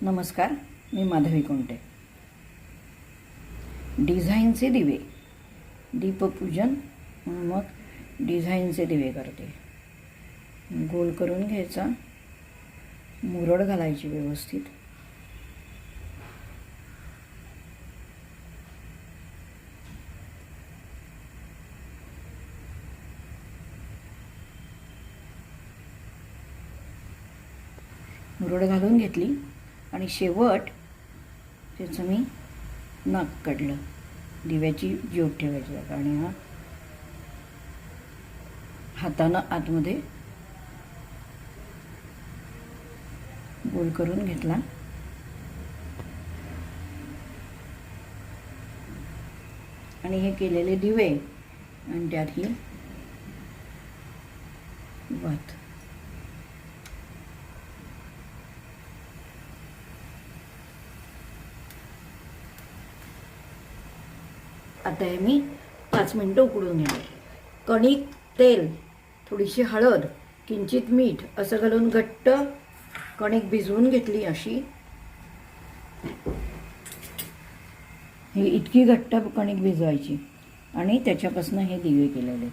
नमस्कार, मी माधवी कोंटे. डिझाईनचे दिवे, दीपपूजन मग डिझाईनचे दिवे करते. गोल करून घ्यायचा, मुरड घालायची व्यवस्थित. मुरड घालून घेतली आणि शेवट त्याचं मी नाक काढलं. दिव्याची ज्योत ठेवायची जागा आणि हा हातानं आतमध्ये गोल करून घेतला. आणि हे केलेले दिवे आणि त्यात ही वात. आता हे मी 5 मिनिटं उकडून घेणार. कणिक, तेल, थोडीशी हळद, किंचित मीठ असं घालून घट्ट कणिक भिजवून घेतली. अशी ही इतकी घट्ट कणिक भिजवायची आणि त्याच्यापासून हे दिवे केलेले.